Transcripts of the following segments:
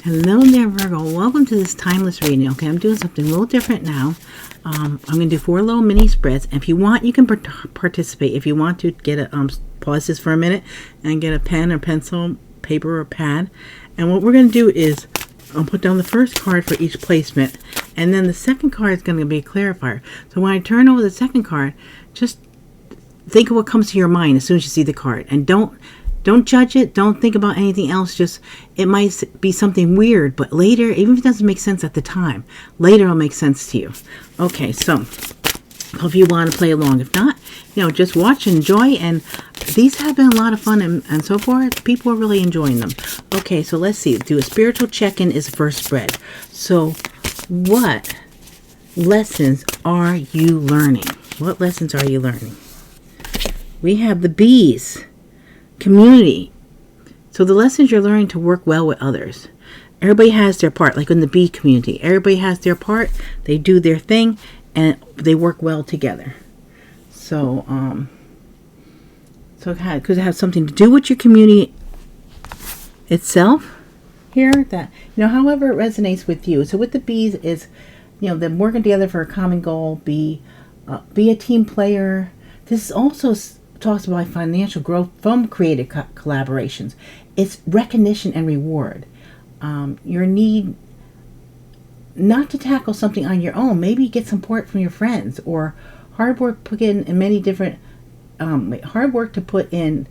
Hello there, Virgo. Welcome to this timeless reading. Okay, I'm doing something a little different now. I'm going to do 4 little mini spreads. And if you want, you can participate. If you want to get a pause this for a minute and get a pen or pencil, paper or pad. And what we're going to do is I'll put down the first card for each placement, and then the second card is going to be a clarifier. So when I turn over the second card, just think of what comes to your mind as soon as you see the card, and don't judge it. Don't think about anything else. Just, it might be something weird, but later, even if it doesn't make sense at the time, later it'll make sense to you. Okay, so if you want to play along. If not, just watch and enjoy. And these have been a lot of fun, and so far, people are really enjoying them. Okay, so let's see. Do a spiritual check-in is the first spread. So what lessons are you learning? What lessons are you learning? We have the bees. Community. So the lessons you're learning to work well with others. Everybody has their part, like in the bee community. Everybody has their part. They do their thing, and they work well together. So, it could have something to do with your community itself here. That however it resonates with you. So with the bees is, them working together for a common goal. Be a team player. This is also talks about financial growth from creative collaborations. It's recognition and reward. Your need not to tackle something on your own. Maybe get support from your friends, or hard work put in many different hard work to put in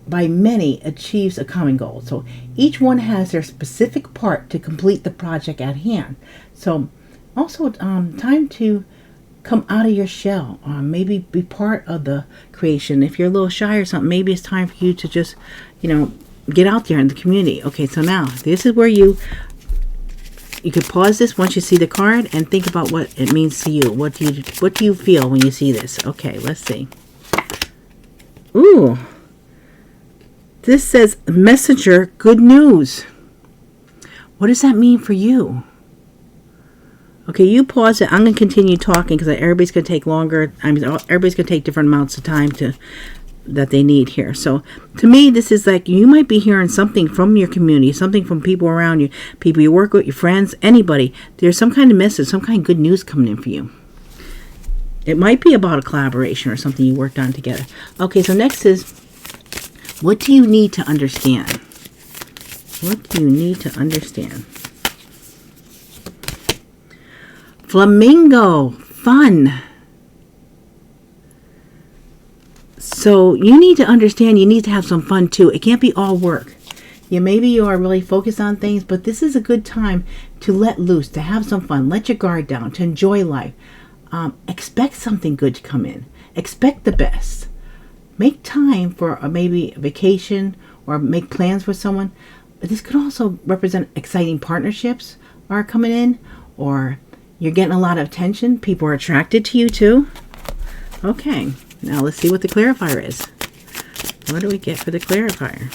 by many achieves a common goal. So each one has their specific part to complete the project at hand. So also time to come out of your shell. Maybe be part of the creation. If you're a little shy or something, maybe it's time for you to just, get out there in the community. Okay, so now this is where you could pause this once you see the card and think about what it means to you. What do you feel when you see this? Okay, let's see. Ooh. This says messenger, good news. What does that mean for you? Okay, you pause it. I'm going to continue talking because everybody's going to take longer. Everybody's going to take different amounts of time that they need here. So, to me, this is like you might be hearing something from your community, something from people around you, people you work with, your friends, anybody. There's some kind of message, some kind of good news coming in for you. It might be about a collaboration or something you worked on together. Okay, so next is, what do you need to understand? What do you need to understand? Flamingo, fun. So you need to understand you need to have some fun too. It can't be all work. Maybe you are really focused on things, but this is a good time to let loose, to have some fun, let your guard down, to enjoy life. Expect something good to come in. Expect the best. Make time for maybe a vacation or make plans with someone. But this could also represent exciting partnerships are coming in, or you're getting a lot of attention. People are attracted to you too. Okay, now let's see what the clarifier is. What do we get for the clarifier?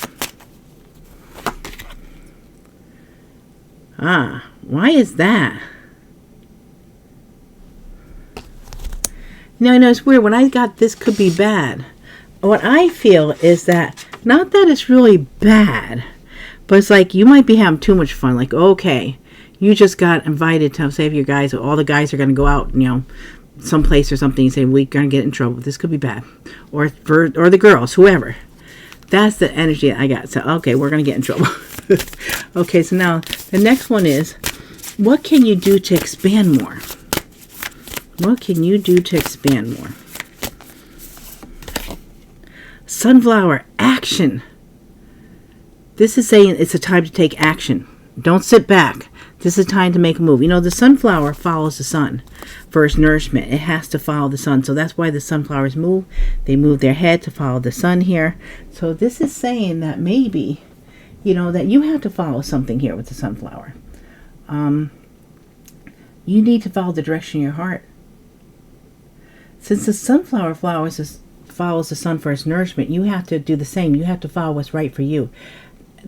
Why is that? I know it's weird. When I got this could be bad, what I feel is that, not that it's really bad, but it's like you might be having too much fun. Like, okay, you just got invited to, say, if you guys, all the guys are going to go out, someplace or something. You say, we're going to get in trouble. This could be bad. Or the girls, whoever. That's the energy I got. So, okay, we're going to get in trouble. Okay, so now the next one is, what can you do to expand more? What can you do to expand more? Sunflower, action. This is saying it's a time to take action. Don't sit back. This is time to make a move. The sunflower follows the sun for its nourishment. It has to follow the sun. So that's why the sunflowers move. They move their head to follow the sun here. So this is saying that maybe, that you have to follow something here with the sunflower. You need to follow the direction of your heart. Since the sunflower follows the sun for its nourishment, you have to do the same. You have to follow what's right for you.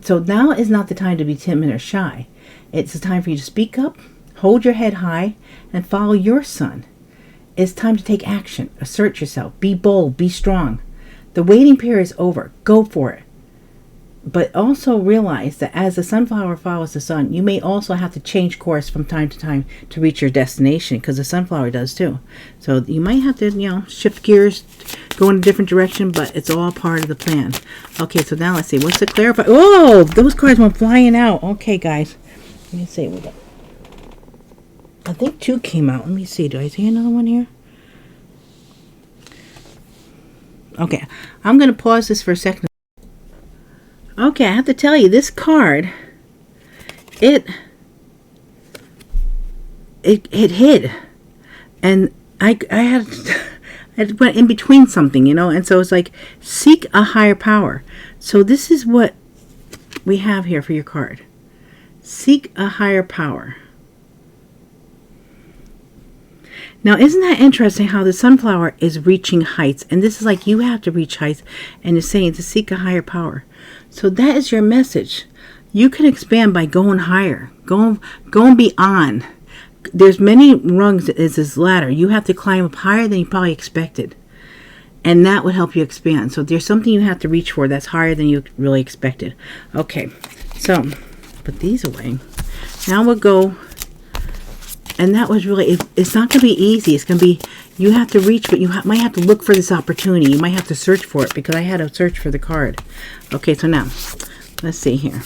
So now is not the time to be timid or shy. It's a time for you to speak up, hold your head high, and follow your sun. It's time to take action, assert yourself, be bold, be strong. The waiting period is over. Go for it. But also realize that as the sunflower follows the sun, you may also have to change course from time to time to reach your destination, because the sunflower does too. So you might have to, shift gears, go in a different direction, but it's all part of the plan. Okay, so now let's see. What's the clarify? Oh, those cards went flying out. Okay, guys. Let me see. I think 2 came out. Let me see. Do I see another one here? Okay, I'm going to pause this for a second. Okay, I have to tell you, this card, it hid, and I went in between something, and so it's like, seek a higher power. So this is what we have here for your card. Seek a higher power. Now, isn't that interesting how the sunflower is reaching heights? And this is like, you have to reach heights, and it's saying to seek a higher power. So that is your message. You can expand by going higher, going beyond. There's many rungs as this ladder. You have to climb up higher than you probably expected. And that would help you expand. So there's something you have to reach for that's higher than you really expected. Okay, so put these away. Now we'll go. And that was really, it's not going to be easy. It's going to be, you have to reach, but you might have to look for this opportunity. You might have to search for it, because I had to search for the card. Okay, so now, let's see here.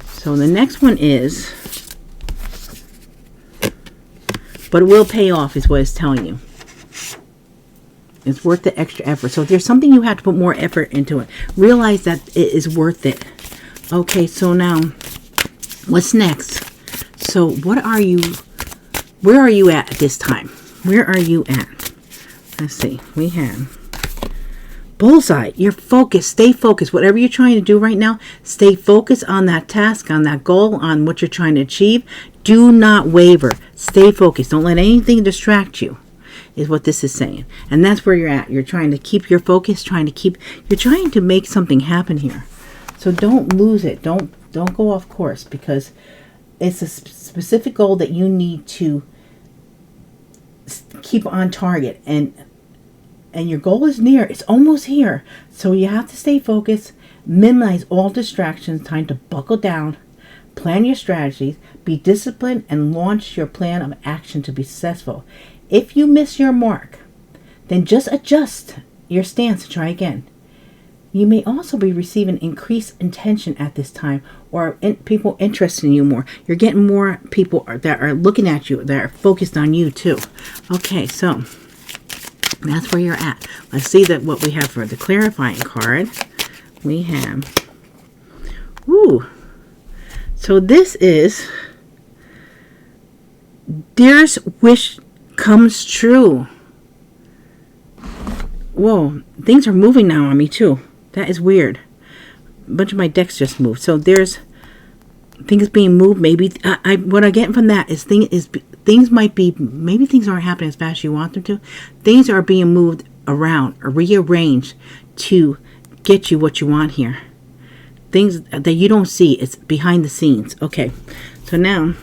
So the next one is, but it will pay off, is what it's telling you. It's worth the extra effort. So if there's something you have to put more effort into it, realize that it is worth it. Okay, so now, what's next? So where are you at this time? Where are you at? Let's see. We have bullseye. You're focused. Stay focused. Whatever you're trying to do right now, stay focused on that task, on that goal, on what you're trying to achieve. Do not waver. Stay focused. Don't let anything distract you, is what this is saying. And that's where you're at. You're trying to keep your focus, you're trying to make something happen here. So don't lose it. Don't go off course, because it's a specific goal that you need to keep on target, and your goal is near. It's almost here. So you have to stay focused, minimize all distractions, time to buckle down, plan your strategies, be disciplined, and launch your plan of action to be successful. If you miss your mark, then just adjust your stance and try again. You may also be receiving increased attention at this time, or people interested in you more. You're getting more people that are looking at you, that are focused on you too. Okay, so that's where you're at. Let's see what we have for the clarifying card. We have, so this is, dearest wish comes true. Whoa, things are moving now on me too. That is weird. A bunch of my decks just moved. So there's things being moved. Maybe what I get from that is things might be, maybe things aren't happening as fast as you want them to. Things are being moved around or rearranged to get you what you want here. Things that you don't see. It's behind the scenes. Okay. So now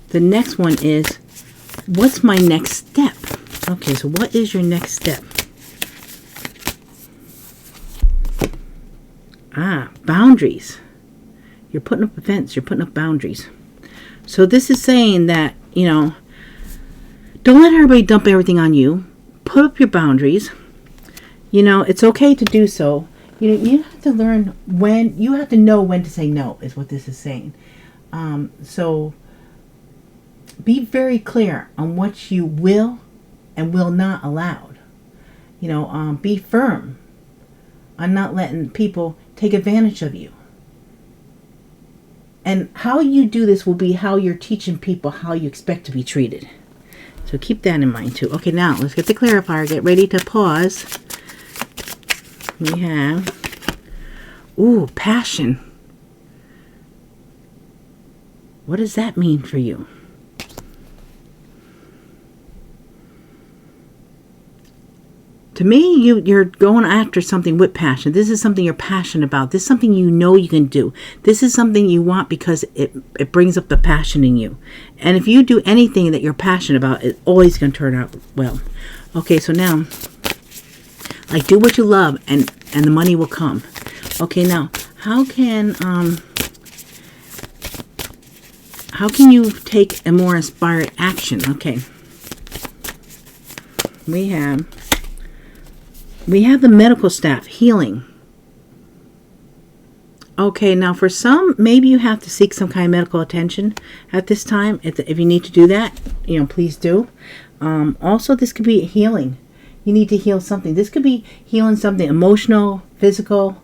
the next one is, what's my next step? Okay. So what is your next step? Boundaries. You're putting up a fence. You're putting up boundaries. So this is saying that, don't let everybody dump everything on you. Put up your boundaries. It's okay to do so. You have to learn when, you have to know when to say no, is what this is saying. So be very clear on what you will and will not allow. Be firm on not letting people take advantage of you. And how you do this will be how you're teaching people how you expect to be treated. So keep that in mind too. Okay, now let's get the clarifier. Get ready to pause. We have, passion. What does that mean for you? To me, you're going after something with passion. This is something you're passionate about. This is something you know you can do. This is something you want because it brings up the passion in you. And if you do anything that you're passionate about, it's always going to turn out well. Okay, so now, do what you love and the money will come. Okay, now, how can you take a more inspired action? Okay. We have the medical staff, healing. Okay, now for some, maybe you have to seek some kind of medical attention at this time. If you need to do that, please do. Also, this could be healing. You need to heal something. This could be healing something emotional, physical,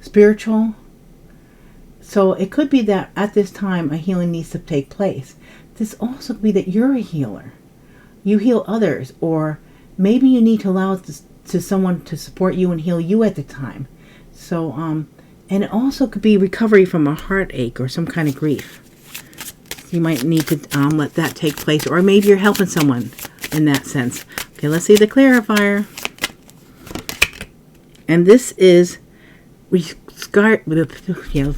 spiritual. So it could be that at this time, a healing needs to take place. This also could be that you're a healer. You heal others, or maybe you need to allow to someone to support you and heal you at the time. So, and it also could be recovery from a heartache or some kind of grief. You might need to let that take place, or maybe you're helping someone in that sense. Okay, let's see the clarifier. And this is, if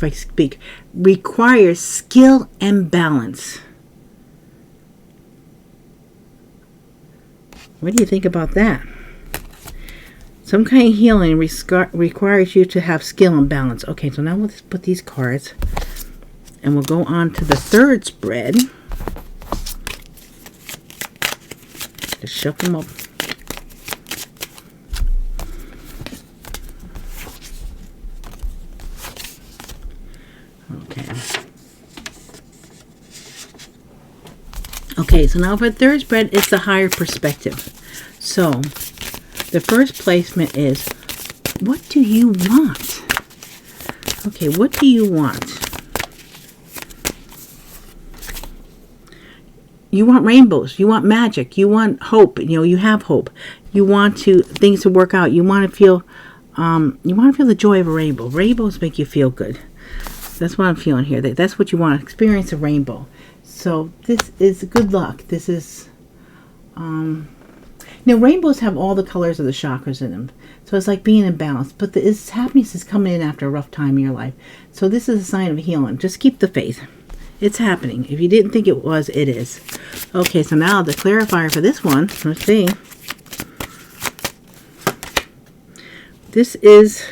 I speak, requires skill and balance. What do you think about that? Some kind of healing requires you to have skill and balance. Okay, so now let's put these cards. And we'll go on to the third spread. Just shuffle them up. Okay, so now for the third spread, it's the higher perspective. So, the first placement is, what do you want? Okay, what do you want? You want rainbows. You want magic. You want hope. You have hope. You want things to work out. You want to feel the joy of a rainbow. Rainbows make you feel good. That's what I'm feeling here. That's what you want to experience, a rainbow. So this is good luck. This is, rainbows have all the colors of the chakras in them. So it's like being in balance. But this happiness is coming in after a rough time in your life. So this is a sign of healing. Just keep the faith. It's happening. If you didn't think it was, it is. Okay, so now the clarifier for this one. Let's see. This is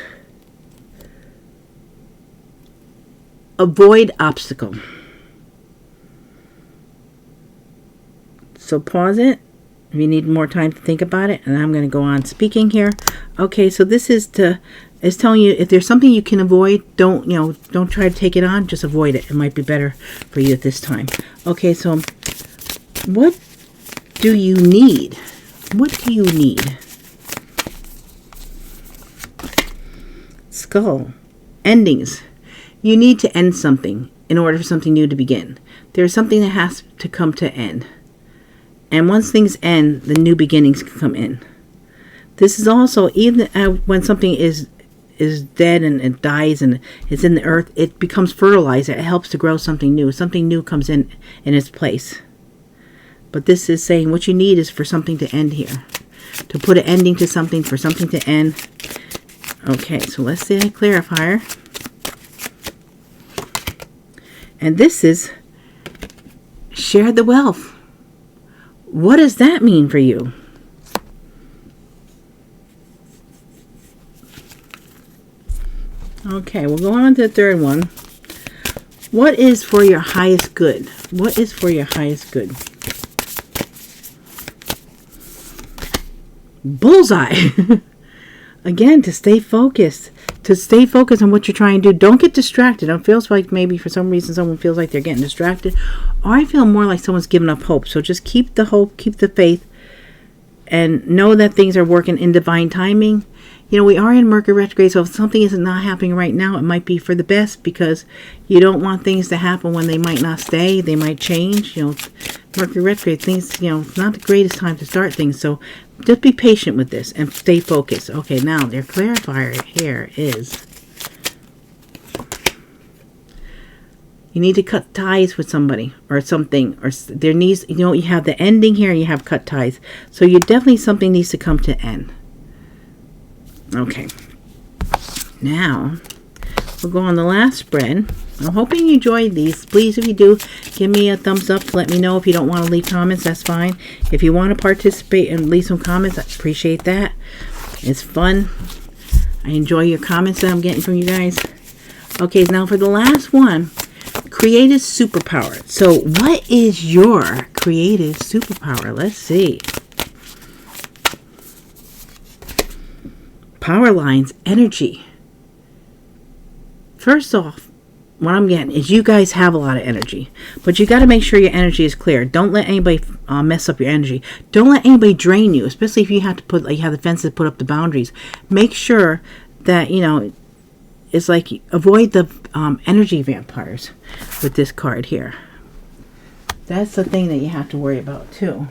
avoid obstacle. So pause it if you need more time to think about it, and I'm going to go on speaking here. Okay, so this is telling you if there's something you can avoid, don't try to take it on, just avoid it. It might be better for you at this time. Okay, so what do you need? What do you need? Skull. Endings. You need to end something in order for something new to begin. There's something that has to come to end. And once things end, the new beginnings can come in. This is also, even when something is dead and it dies and it's in the earth, it becomes fertilizer. It helps to grow something new. Something new comes in its place. But this is saying what you need is for something to end here. To put an ending to something, for something to end. Okay, so let's see the clarifier. And this is share the wealth. What does that mean for you? Okay, we'll go on to the third one. What is for your highest good? What is for your highest good? Bullseye. Again, to stay focused. To stay focused on what you're trying to do. Don't get distracted. It feels like maybe for some reason someone feels like they're getting distracted. Or I feel more like someone's giving up hope. So just keep the hope, keep the faith, and know that things are working in divine timing. We are in Mercury retrograde, so if something is not happening right now, it might be for the best, because you don't want things to happen when they might not stay. They might change. Mercury retrograde, things, it's not the greatest time to start things. So just be patient with this and stay focused. Okay, now their clarifier here is you need to cut ties with somebody or something, or there needs, you have the ending here and you have cut ties. So something needs to come to end. Okay, now we'll go on the last spread. I'm hoping you enjoyed these. Please, if you do, give me a thumbs up to let me know. If you don't want to leave comments, that's fine. If you want to participate and leave some comments, I appreciate that. It's fun. I enjoy your comments that I'm getting from you guys. Okay, now for the last one, creative superpower. So what is your creative superpower? Let's see. Power lines, energy. First off, what I'm getting is you guys have a lot of energy, but you got to make sure your energy is clear. Don't let anybody mess up your energy. Don't let anybody drain you, especially if you have to put, like, you have the fences to put up the boundaries. Make sure that, you know, it's like avoid the energy vampires with this card here. That's the thing that you have to worry about too.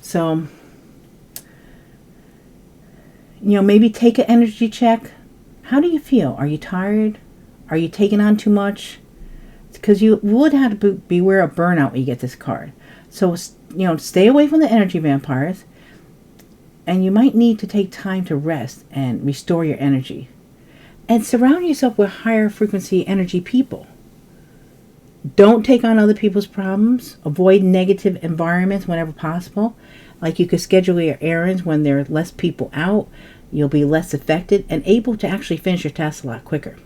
So, you know, maybe take an energy check. How do you feel? Are you tired? Are you taking on too much? Because you would have to beware of burnout when you get this card. So, you know, stay away from the energy vampires. And you might need to take time to rest and restore your energy. And surround yourself with higher frequency energy people. Don't take on other people's problems. Avoid negative environments whenever possible. Like, you could schedule your errands when there are less people out. You'll be less affected and able to actually finish your tasks a lot quicker.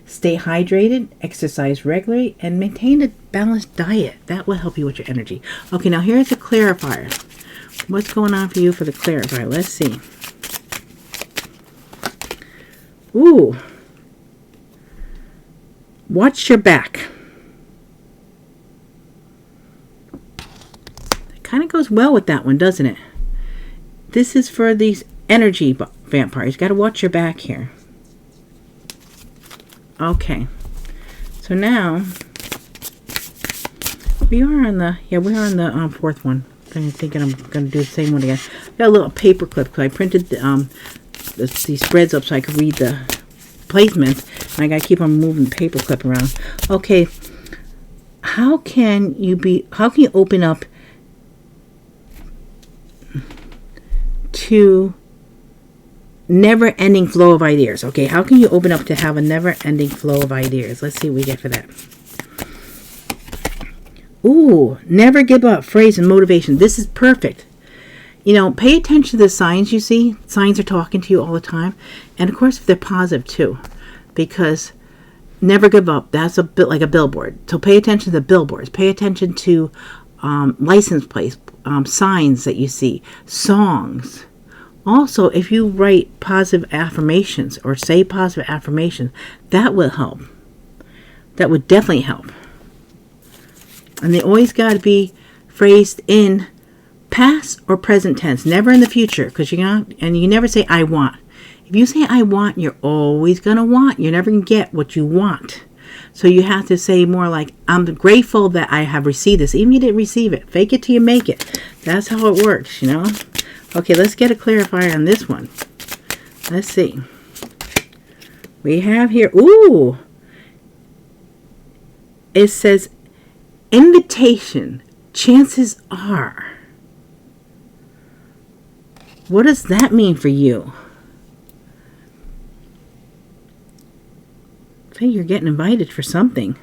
Stay hydrated, exercise regularly, and maintain a balanced diet. That will help you with your energy. Okay, now here's a clarifier. What's going on for you for the clarifier? Let's see. Ooh. Watch your back. It kind of goes well with that one, doesn't it? This is for these energy vampires. You got to watch your back here. Okay, so now we are on the fourth one. I'm thinking I'm going to do the same one again. I got a little paper clip because I printed these spreads up so I could read the placements, and I got to keep on moving the paper clip around. Okay, how can you open up to never-ending flow of ideas? Okay, how can you open up to have a never-ending flow of ideas? Let's see what we get for that. Ooh, never give up, phrase and motivation. This is perfect. You know, pay attention to the signs you see. Signs are talking to you all the time. And of course, if they're positive too. Because never give up. That's a bit like a billboard. So pay attention to the billboards. Pay attention to license plates, signs that you see, songs. Also, if you write positive affirmations or say positive affirmations, that will help. That would definitely help. And they always got to be phrased in past or present tense, never in the future, because and you never say I want. If you say I want, you're always going to want. You're never going to get what you want. So you have to say more like, I'm grateful that I have received this. Even if you didn't receive it, fake it till you make it. That's how it works, you know. Okay, let's get a clarifier on this one. Let's see. We have here, ooh. It says, invitation, chances are. What does that mean for you? I think you're getting invited for something.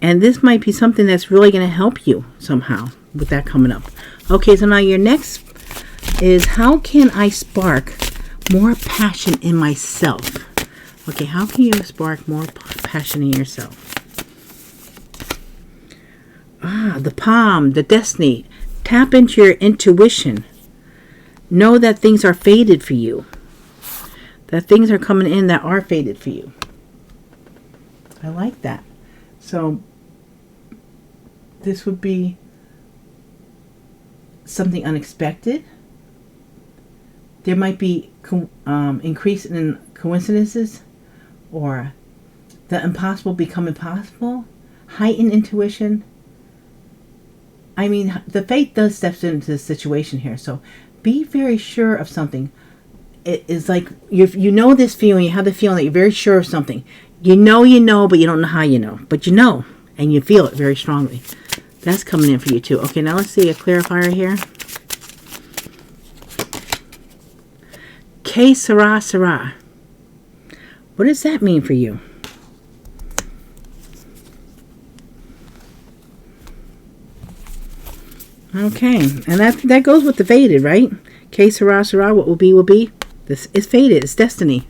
And this might be something that's really going to help you somehow with that coming up. Okay, so now your next is, how can I spark more passion in myself? Okay, how can you spark more passion in yourself? The palm, the destiny. Tap into your intuition. Know that things are fated for you. That things are coming in that are fated for you. I like that. So this would be something unexpected. There might be increase in coincidences, or the impossible becoming possible, heightened intuition. I mean, the fate does step into the situation here, so be very sure of something. It is like, you know this feeling, you have the feeling that you're very sure of something. You know, but you don't know how you know. But you know, and you feel it very strongly. That's coming in for you too. Okay, now let's see a clarifier here. Que sera, sera. What does that mean for you? Okay, and that goes with the fated, right? Que sera, sera. What will be, will be. This is fated. It's destiny.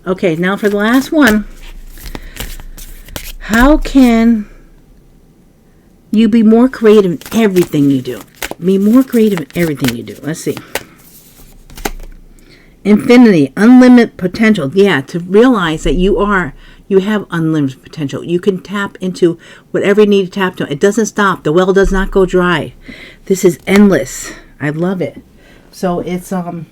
Okay, now for the last one. How can you be more creative in everything you do? Be more creative in everything you do. Let's see. Infinity, unlimited potential. Yeah, to realize that you have unlimited potential. You can tap into whatever you need to tap to. It doesn't stop. The well does not go dry. This is endless. I love it. So it's an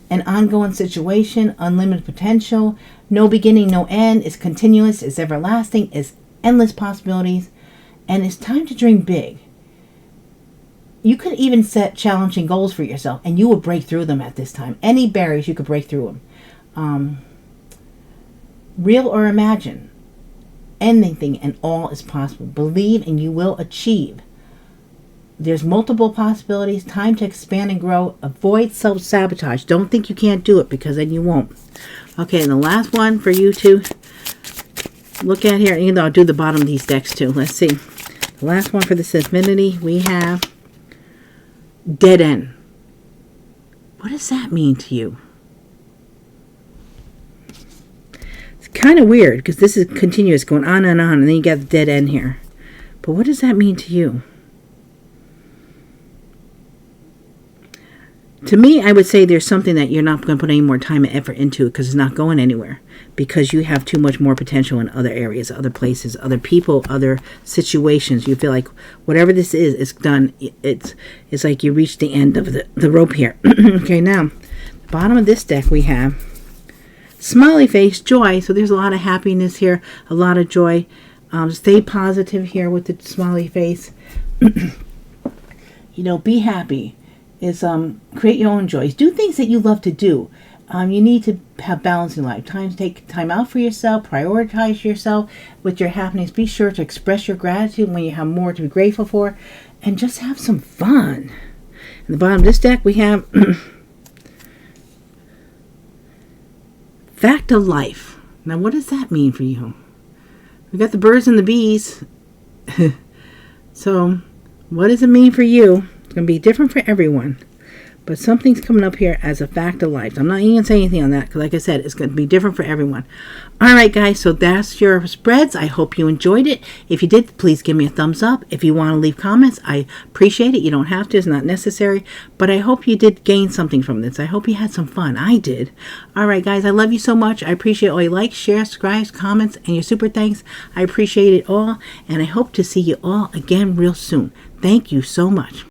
ongoing situation, unlimited potential, no beginning, no end. It's continuous, it's everlasting, it's endless possibilities, and it's time to dream big. You could even set challenging goals for yourself, and you will break through them at this time. Any barriers, you could break through them. Real or imagine, anything and all is possible. Believe and you will achieve. There's multiple possibilities. Time to expand and grow. Avoid self-sabotage. Don't think you can't do it, because then you won't. Okay, and the last one for you to look at here, even though I'll do the bottom of these decks too. Let's see. The last one for this infinity, we have dead end. What does that mean to you? It's kind of weird, because this is continuous, going on, and then you got the dead end here. But what does that mean to you? To me, I would say there's something that you're not going to put any more time and effort into, because it's not going anywhere, because you have too much more potential in other areas, other places, other people, other situations. You feel like whatever this is, it's done. It's like you reached the end of the rope here. Okay, now, the bottom of this deck we have smiley face, joy. So there's a lot of happiness here, a lot of joy. Stay positive here with the smiley face. Be happy. Is create your own joys. Do things that you love to do. You need to have balance in life. Take time out for yourself. Prioritize yourself with your happiness. Be sure to express your gratitude when you have more to be grateful for. And just have some fun. At the bottom of this deck we have fact of life. Now what does that mean for you? We got the birds and the bees. So what does it mean for you? It's going to be different for everyone. But something's coming up here as a fact of life. I'm not even going to say anything on that, because like I said, it's going to be different for everyone. Alright guys, so that's your spreads. I hope you enjoyed it. If you did, please give me a thumbs up. If you want to leave comments, I appreciate it. You don't have to. It's not necessary. But I hope you did gain something from this. I hope you had some fun. I did. Alright guys, I love you so much. I appreciate all your likes, shares, subscribes, comments, and your super thanks. I appreciate it all. And I hope to see you all again real soon. Thank you so much.